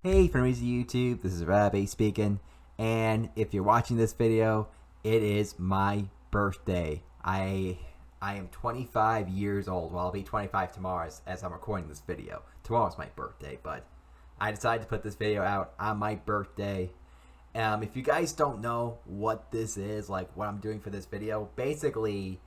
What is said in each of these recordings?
Hey friends of YouTube, this is Rabbi speaking, and if you're watching this video, it is my birthday. I am 25 years old. Well, I'll be 25 tomorrow as I'm recording this video. Tomorrow's my birthday, but I decided to put this video out on my birthday. If you guys don't know what this is, like what I'm doing for this video, basically,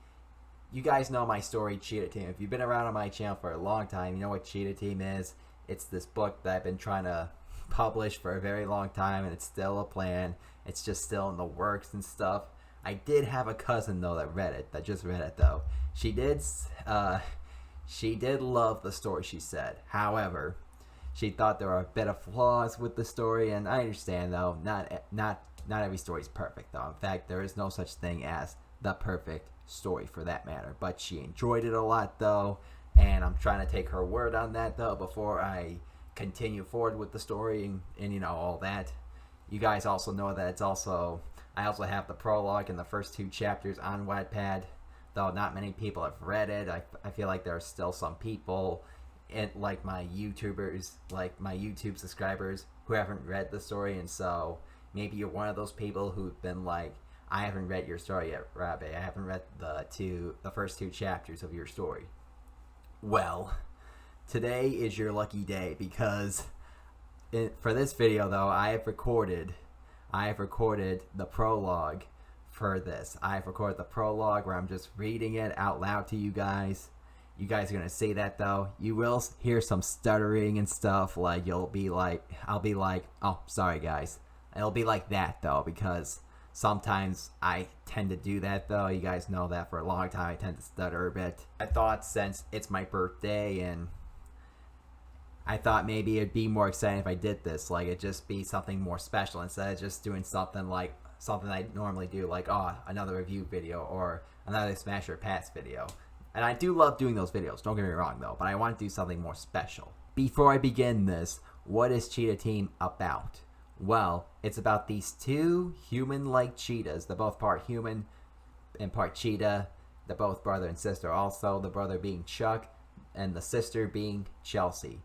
you guys know my story, Cheetah Team. If you've been around on my channel for a long time, you know what Cheetah Team is. It's this book that I've been trying to publish for a very long time, and it's still a plan. It's just still in the works and stuff. I did have a cousin though that just read it though. She did love the story, she said. However, she thought there were a bit of flaws with the story, and I understand though. Not every story is perfect though. In fact, there is no such thing as the perfect story for that matter. But she enjoyed it a lot though, and I'm trying to take her word on that though before I continue forward with the story and you know all that. You guys also know that I also have the prologue and the first two chapters on Wattpad, though not many people have read it. I feel like there are still some people like my YouTubers, like my YouTube subscribers, who haven't read the story, and so maybe you're one of those people who've been like, I haven't read your story yet, Rabbi. I haven't read the first two chapters of your story. Well, today is your lucky day because for this video though, I have recorded the prologue for this. I have recorded the prologue where I'm just reading it out loud to you guys. You guys are gonna see that though. You will hear some stuttering and stuff. Like I'll be like, oh, sorry guys. It'll be like that though because sometimes I tend to do that though. You guys know that for a long time I tend to stutter a bit. I thought since it's my birthday and I thought maybe it'd be more exciting if I did this, like it'd just be something more special instead of just doing something like something I normally do, like another review video or another Smash or Pass video. And I do love doing those videos, don't get me wrong though, but I want to do something more special. Before I begin this, what is Cheetah Team about? Well, it's about these two human-like cheetahs. They're both part human and part cheetah. They're both brother and sister. Also, the brother being Chuck and the sister being Chelsea.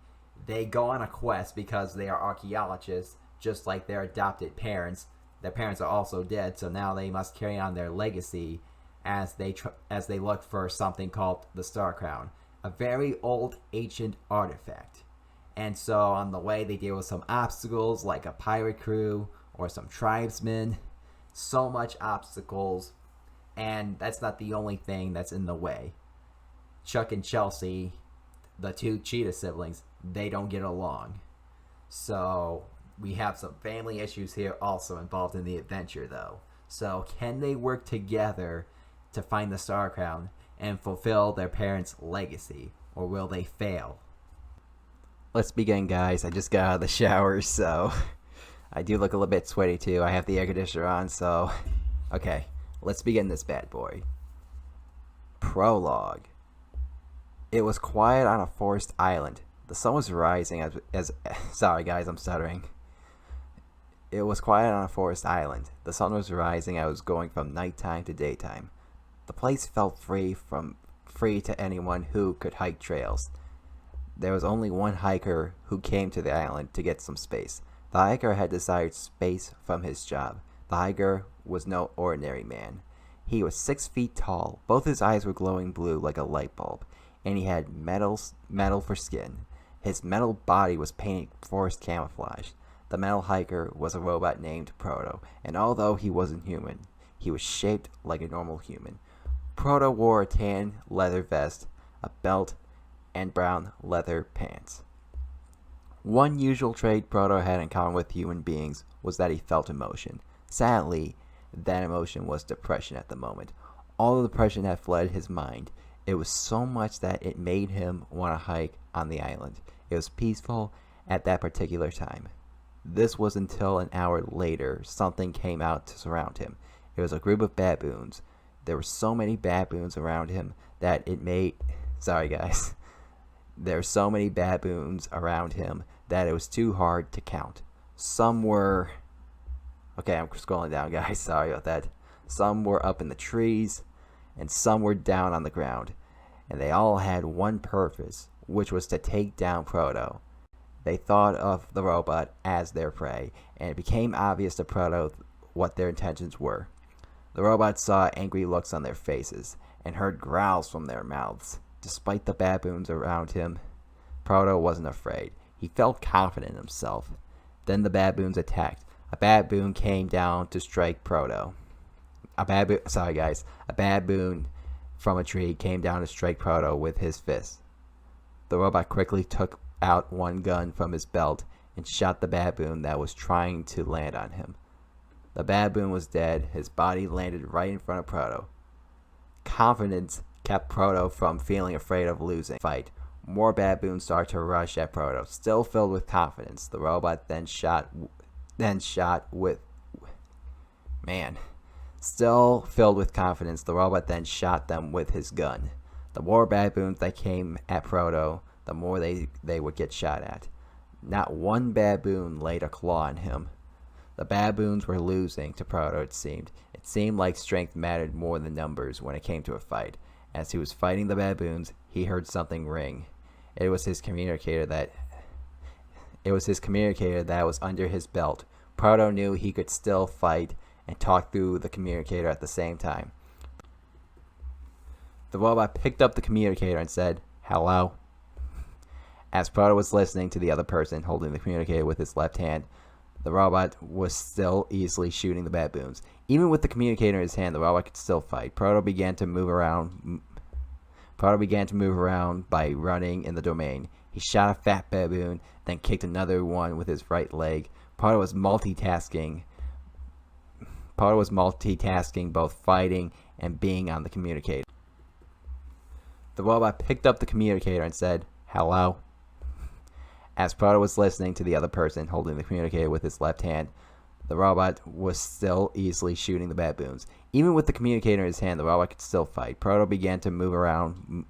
They go on a quest because they are archaeologists, just like their adopted parents. Their parents are also dead, so now they must carry on their legacy as they look for something called the Star Crown, a very old ancient artifact. And so on the way they deal with some obstacles like a pirate crew or some tribesmen. So much obstacles, and that's not the only thing that's in the way. Chuck and Chelsea, the two cheetah siblings, they don't get along. So we have some family issues here also involved in the adventure though. So can they work together to find the Star Crown and fulfill their parents' legacy, or will they fail? Let's begin, guys. I just got out of the shower, so I do look a little bit sweaty too. I have the air conditioner on, so okay, let's begin this bad boy. Prologue. It was quiet on a forest island. The sun was rising as sorry guys, I'm stuttering. It was quiet on a forest island. The sun was rising. I was going from nighttime to daytime. The place felt free to anyone who could hike trails. There was only one hiker who came to the island to get some space. The hiker had desired space from his job. The hiker was no ordinary man. He was 6 feet tall. Both his eyes were glowing blue like a light bulb, and he had metal for skin. His metal body was painted forest camouflage. The metal hiker was a robot named Proto, and although he wasn't human, he was shaped like a normal human. Proto wore a tan leather vest, a belt, and brown leather pants. One usual trait Proto had in common with human beings was that he felt emotion. Sadly, that emotion was depression at the moment. All the depression had fled his mind. It was so much that it made him want to hike on the island. It was peaceful at that particular time. This was until an hour later something came out to surround him. It was a group of baboons. There were so many baboons around him that it made... Sorry guys. There were so many baboons around him that it was too hard to count. Some were... Okay, I'm scrolling down guys, sorry about that. Some were up in the trees, and some were down on the ground. And they all had one purpose, which was to take down Proto. They thought of the robot as their prey, and it became obvious to Proto what their intentions were. The robot saw angry looks on their faces and heard growls from their mouths. Despite the baboons around him, Proto wasn't afraid. He felt confident in himself. Then the baboons attacked. A baboon came down to strike Proto. A baboon from a tree came down to strike Proto with his fist. The robot quickly took out one gun from his belt and shot the baboon that was trying to land on him. The baboon was dead. His body landed right in front of Proto. Confidence kept Proto from feeling afraid of losing the fight. More baboons started to rush at Proto. Still filled with confidence, the robot Still filled with confidence, the robot then shot them with his gun. The more baboons that came at Proto, the more they would get shot at. Not one baboon laid a claw on him. The baboons were losing to Proto, it seemed. It seemed like strength mattered more than numbers when it came to a fight. As he was fighting the baboons, he heard something ring. It was his communicator that was under his belt. Proto knew he could still fight and talk through the communicator at the same time. The robot picked up the communicator and said, "Hello?" As Proto was listening to the other person holding the communicator with his left hand, the robot was still easily shooting the baboons. Even with the communicator in his hand, the robot could still fight. Proto began to move around by running in the domain. He shot a fat baboon, then kicked another one with his right leg. Proto was multitasking both fighting and being on the communicator. The robot picked up the communicator and said, "Hello?" As Proto was listening to the other person holding the communicator with his left hand, the robot was still easily shooting the baboons. Even with the communicator in his hand, the robot could still fight. Proto began to move around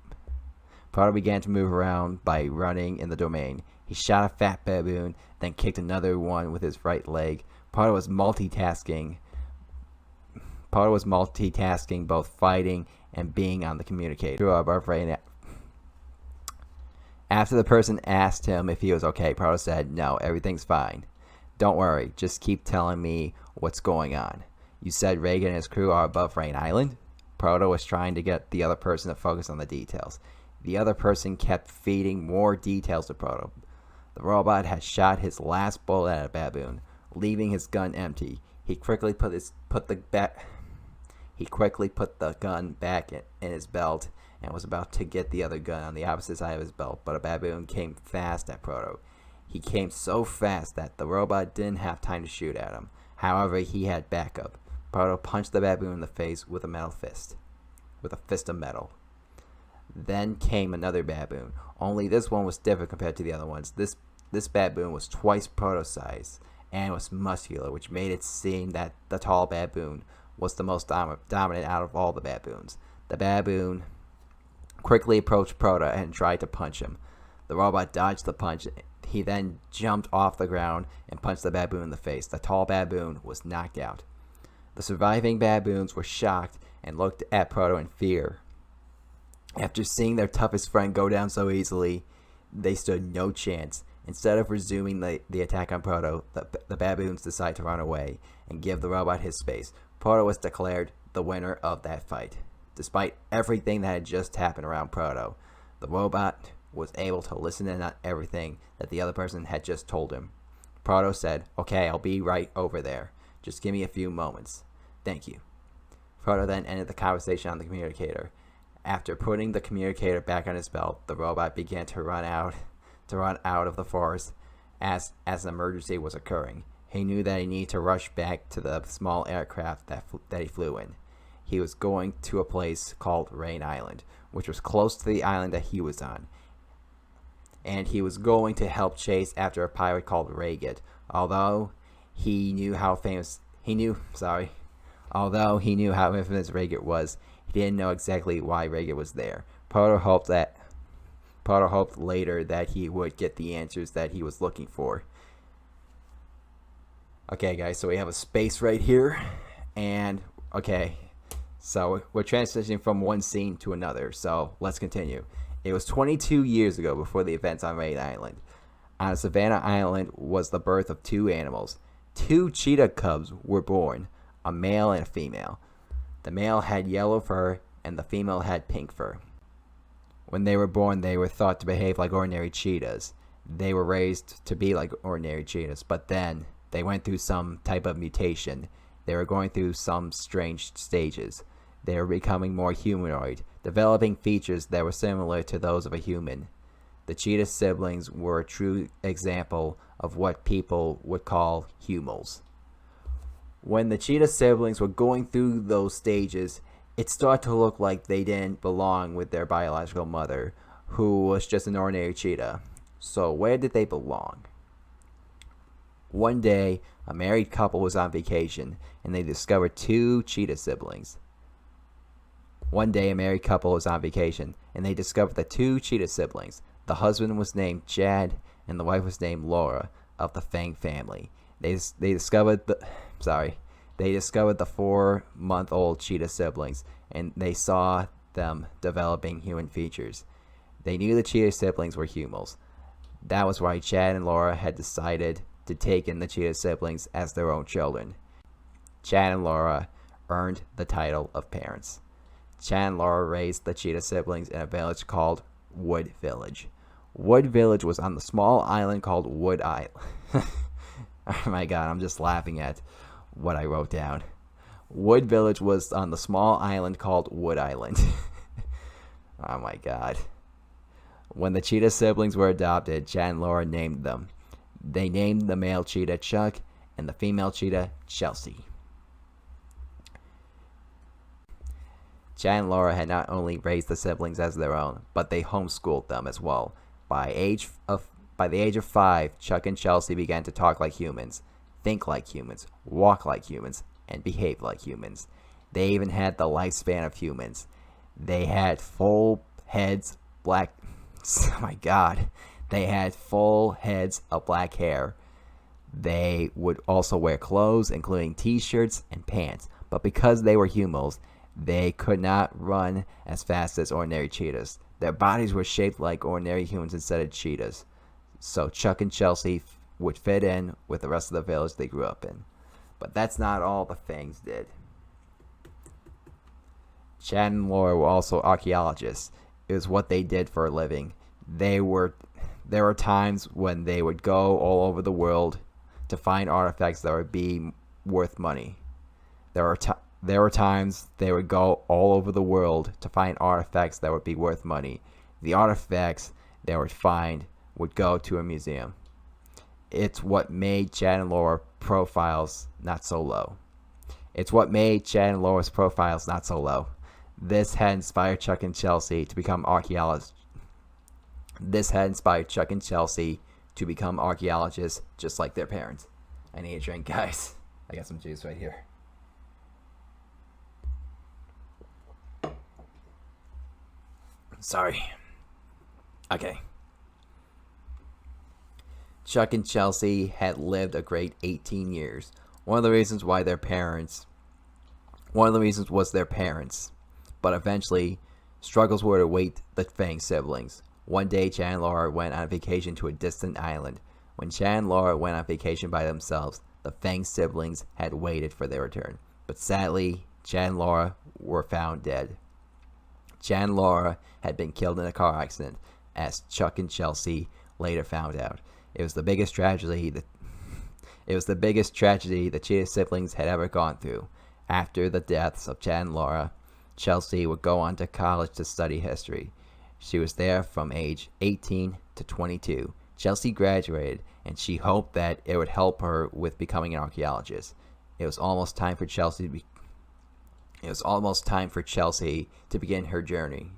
by running in the domain. He shot a fat baboon, then kicked another one with his right leg. Proto was multitasking both fighting and being on the communicator. After the person asked him if he was okay, Proto said, "No, everything's fine. Don't worry, just keep telling me what's going on. You said Reagan and his crew are above Rain Island?" Proto was trying to get the other person to focus on the details. The other person kept feeding more details to Proto. The robot had shot his last bullet at a baboon, leaving his gun empty. He quickly put the gun back in his belt and was about to get the other gun on the opposite side of his belt, but a baboon came fast at Proto. He came so fast that the robot didn't have time to shoot at him. However, he had backup. Proto punched the baboon in the face with a fist of metal. Then came another baboon, only this one was different compared to the other ones. This baboon was twice Proto's size and was muscular, which made it seem that the tall baboon was the most dominant out of all the baboons. The baboon quickly approached Proto and tried to punch him. The robot dodged the punch. He then jumped off the ground and punched the baboon in the face. The tall baboon was knocked out. The surviving baboons were shocked and looked at Proto in fear. After seeing their toughest friend go down so easily, they stood no chance. Instead of resuming the attack on Proto, the baboons decided to run away and give the robot his space. Proto was declared the winner of that fight. Despite everything that had just happened around Proto, the robot was able to listen in on everything that the other person had just told him. Proto said, "Okay, I'll be right over there. Just give me a few moments. Thank you." Proto then ended the conversation on the communicator. After putting the communicator back on his belt, the robot began to run out of the forest as an emergency was occurring. He knew that he needed to rush back to the small aircraft that he flew in. He was going to a place called Rain Island, which was close to the island that he was on. And he was going to help chase after a pirate called Reagan. Although he knew how infamous Reagan was, he didn't know exactly why Reagan was there. Proto hoped later that he would get the answers that he was looking for. Okay, guys, so we have a space right here, and so we're transitioning from one scene to another. So let's continue. It was 22 years ago before the events on Rain Island. On a Savannah Island was the birth of two animals. Two cheetah cubs were born, a male and a female. The male had yellow fur and the female had pink fur. When they were born, they were thought to behave like ordinary cheetahs. They were raised to be like ordinary cheetahs, but then they went through some type of mutation. They were going through some strange stages. They were becoming more humanoid, developing features that were similar to those of a human. The cheetah siblings were a true example of what people would call humals. When the cheetah siblings were going through those stages, it started to look like they didn't belong with their biological mother, who was just an ordinary cheetah. So where did they belong? One day, a married couple was on vacation, and they discovered two cheetah siblings. One day, a married couple was on vacation, and they discovered the two cheetah siblings. The husband was named Chad, and the wife was named Laura, of the Fang family. They discovered the 4-month-old cheetah siblings, and they saw them developing human features. They knew the cheetah siblings were humans. That was why Chad and Laura had decided to take in the cheetah siblings as their own children. Chad and Laura earned the title of parents. Chad and Laura raised the cheetah siblings in a village called Wood Village. Wood Village was on the small island called Wood Island. Oh my god, I'm just laughing at what I wrote down. Wood Village was on the small island called Wood Island. Oh my god. When the cheetah siblings were adopted, Chad and Laura named them. They named the male cheetah Chuck and the female cheetah Chelsea. Chad and Laura had not only raised the siblings as their own, but they homeschooled them as well. By the age of 5, Chuck and Chelsea began to talk like humans, think like humans, walk like humans, and behave like humans. They even had the lifespan of humans. They had full heads, oh my god. They had full heads of black hair. They would also wear clothes, including t-shirts and pants. But because they were humans, they could not run as fast as ordinary cheetahs. Their bodies were shaped like ordinary humans instead of cheetahs. So Chuck and Chelsea would fit in with the rest of the village they grew up in. But that's not all the Fangs did. Chad and Laura were also archaeologists. It was what they did for a living. There were times when they would go all over the world to find artifacts that would be worth money. There were times they would go all over the world to find artifacts that would be worth money. The artifacts they would find would go to a museum. It's what made Chad and Laura profiles not so low. This had inspired Chuck and Chelsea to become archaeologists. Just like their parents. I need a drink, guys. I got some juice right here. Sorry. Okay. Chuck and Chelsea had lived a great 18 years. One of the reasons was their parents. But eventually, struggles would await the Fang siblings. One day, Chad and Laura went on vacation to a distant island. When Chad and Laura went on vacation by themselves, the Fang siblings had waited for their return. But sadly, Chad and Laura were found dead. Chad and Laura had been killed in a car accident, as Chuck and Chelsea later found out. It was the biggest tragedy the Cheetah siblings had ever gone through. After the deaths of Chad and Laura, Chelsea would go on to college to study history. She was there from age 18 to 22. Chelsea graduated, and she hoped that it would help her with becoming an archaeologist. It was almost time for Chelsea to begin her journey.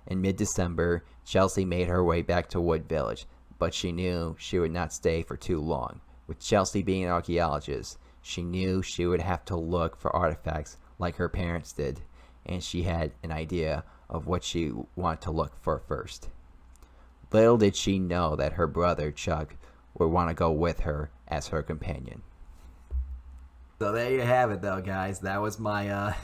In mid-December, Chelsea made her way back to Wood Village, but she knew she would not stay for too long. With Chelsea being an archaeologist, she knew she would have to look for artifacts like her parents did, and she had an idea of what she wanted to look for first. Little did she know that her brother, Chuck, would want to go with her as her companion. So there you have it, though, guys. That was my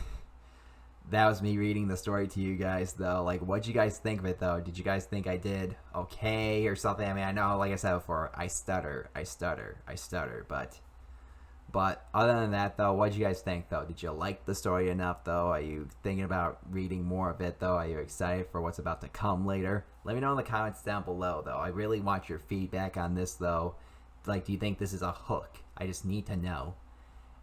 that was me reading the story to you guys, though. Like, what'd you guys think of it, though? Did you guys think I did okay or something? I mean, I know, like I said before, I stutter, but other than that, though, what did you guys think, though? Did you like the story enough, though? Are you thinking about reading more of it, though? Are you excited for what's about to come later? Let me know in the comments down below, though. I really want your feedback on this, though. Like, do you think this is a hook? I just need to know.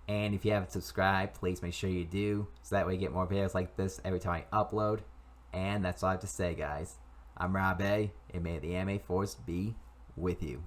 And if you haven't subscribed, please make sure you do, so that way you get more videos like this every time I upload. And that's all I have to say, guys. I'm Rob A, and may the anime force be with you.